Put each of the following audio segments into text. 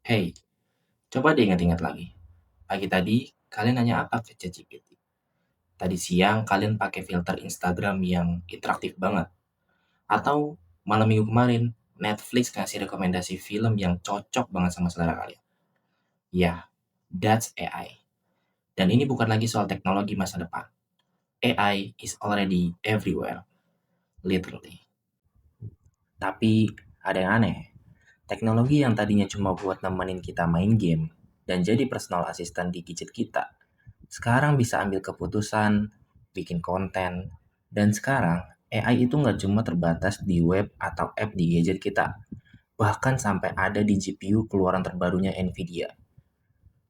Hey, coba deh ingat-ingat lagi. Pagi tadi, kalian nanya apa ke ChatGPT? Tadi siang, kalian pakai filter Instagram yang interaktif banget. Atau malam minggu kemarin, Netflix ngasih rekomendasi film yang cocok banget sama selera kalian. Ya, that's AI. Dan ini bukan lagi soal teknologi masa depan. AI is already everywhere, literally. Tapi ada yang aneh. Teknologi yang tadinya cuma buat nemenin kita main game dan jadi personal assistant di gadget kita, sekarang bisa ambil keputusan, bikin konten, dan sekarang AI itu nggak cuma terbatas di web atau app di gadget kita, bahkan sampai ada di GPU keluaran terbarunya Nvidia.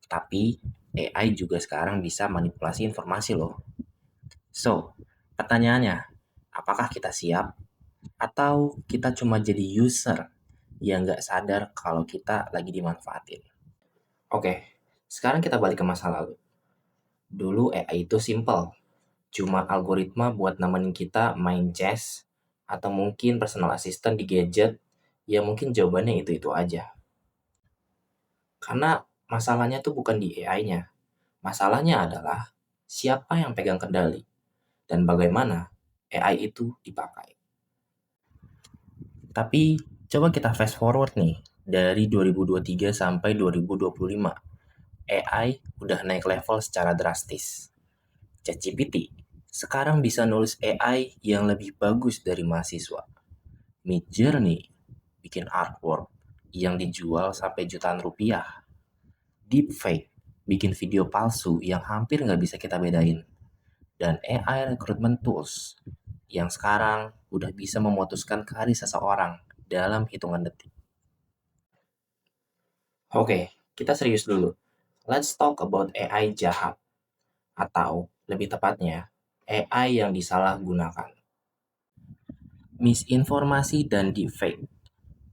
Tapi AI juga sekarang bisa manipulasi informasi loh. So, pertanyaannya, apakah kita siap atau kita cuma jadi user yang nggak sadar kalau kita lagi dimanfaatin? Oke, sekarang kita balik ke masa lalu. Dulu AI itu simple, cuma algoritma buat nemenin kita main chess, atau mungkin personal assistant di gadget, ya mungkin jawabannya itu-itu aja. Karena masalahnya tuh bukan di AI-nya, masalahnya adalah siapa yang pegang kendali, dan bagaimana AI itu dipakai. Tapi coba kita fast forward nih, dari 2023 sampai 2025, AI udah naik level secara drastis. ChatGPT sekarang bisa nulis AI yang lebih bagus dari mahasiswa. Midjourney bikin artwork yang dijual sampai jutaan rupiah. Deepfake bikin video palsu yang hampir nggak bisa kita bedain. Dan AI recruitment tools yang sekarang udah bisa memutuskan karir seseorang dalam hitungan detik. Oke, kita serius dulu. Let's talk about AI jahat, atau lebih tepatnya, AI yang disalahgunakan. Misinformasi dan deepfake.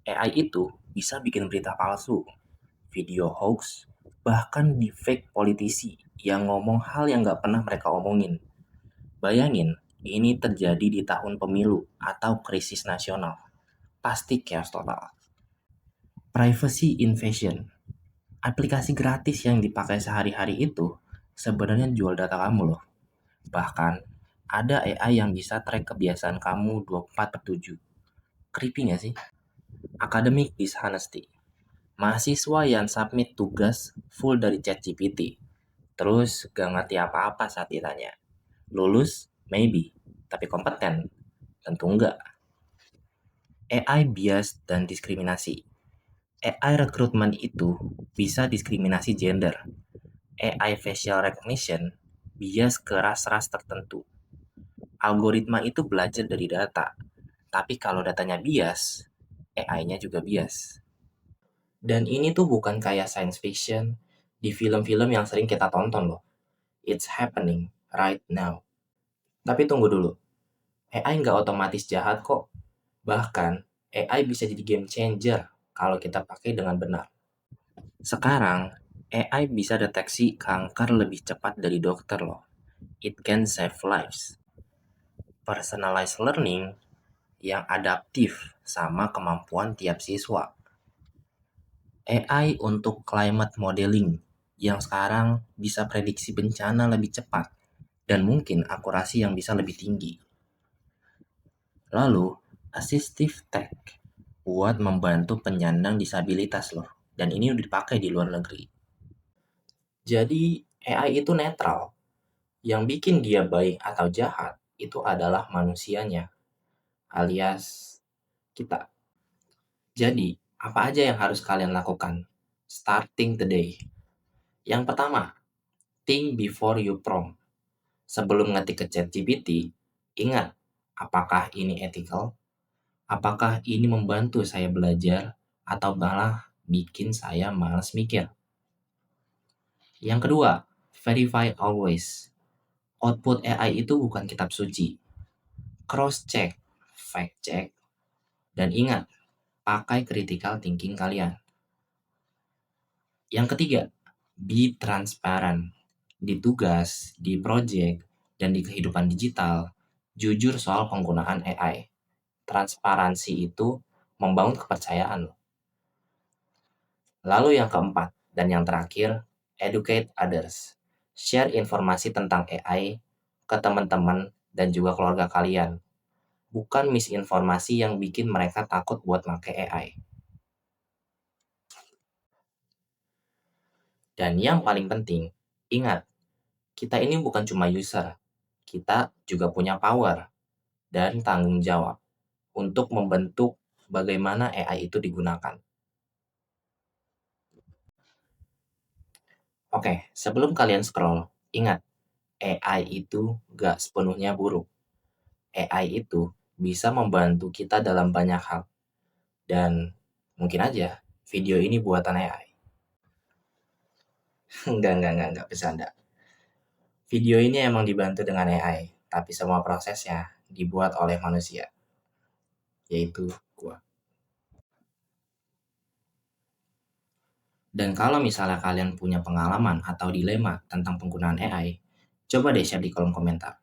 AI itu bisa bikin berita palsu, video hoax, bahkan deepfake politisi yang ngomong hal yang nggak pernah mereka omongin. Bayangin, ini terjadi di tahun pemilu atau krisis nasional. Pasti chaos total. Privacy invasion. Aplikasi gratis yang dipakai sehari-hari itu sebenarnya jual data kamu loh. Bahkan, ada AI yang bisa track kebiasaan kamu 24/7. Creepy nggak sih? Academic dishonesty. Mahasiswa yang submit tugas full dari ChatGPT, terus gak ngerti apa-apa saat ditanya. Lulus? Maybe. Tapi kompeten? Tentu enggak. AI bias dan diskriminasi. AI recruitment itu bisa diskriminasi gender. AI facial recognition bias ke ras-ras tertentu. Algoritma itu belajar dari data. Tapi kalau datanya bias, AI-nya juga bias. Dan ini tuh bukan kayak science fiction di film-film yang sering kita tonton loh. It's happening right now. Tapi tunggu dulu, AI nggak otomatis jahat kok. Bahkan, AI bisa jadi game changer kalau kita pakai dengan benar. Sekarang, AI bisa deteksi kanker lebih cepat dari dokter loh. It can save lives. Personalized learning yang adaptif sama kemampuan tiap siswa. AI untuk climate modeling yang sekarang bisa prediksi bencana lebih cepat dan mungkin akurasi yang bisa lebih tinggi. Lalu, assistive tech buat membantu penyandang disabilitas loh. Dan ini udah dipakai di luar negeri. Jadi, AI itu netral. Yang bikin dia baik atau jahat itu adalah manusianya, alias kita. Jadi, apa aja yang harus kalian lakukan starting today? Yang pertama, think before you prompt. Sebelum ngetik ke ChatGPT, ingat, apakah ini ethical? Apakah ini membantu saya belajar atau malah bikin saya malas mikir? Yang kedua, verify always. Output AI itu bukan kitab suci. Cross check, fact check, dan ingat, pakai critical thinking kalian. Yang ketiga, be transparent. Di tugas, di project, dan di kehidupan digital, jujur soal penggunaan AI. Transparansi itu membangun kepercayaan. Lalu yang keempat dan yang terakhir, educate others. Share informasi tentang AI ke teman-teman dan juga keluarga kalian. Bukan misinformasi yang bikin mereka takut buat pakai AI. Dan yang paling penting, ingat, kita ini bukan cuma user, kita juga punya power dan tanggung jawab untuk membentuk bagaimana AI itu digunakan. Oke, sebelum kalian scroll, ingat, AI itu gak sepenuhnya buruk. AI itu bisa membantu kita dalam banyak hal. Dan mungkin aja video ini buatan AI. Enggak, bercanda. Video ini emang dibantu dengan AI, tapi semua prosesnya dibuat oleh manusia, yaitu gua. Dan kalau misalnya kalian punya pengalaman atau dilema tentang penggunaan AI, coba deh share di kolom komentar.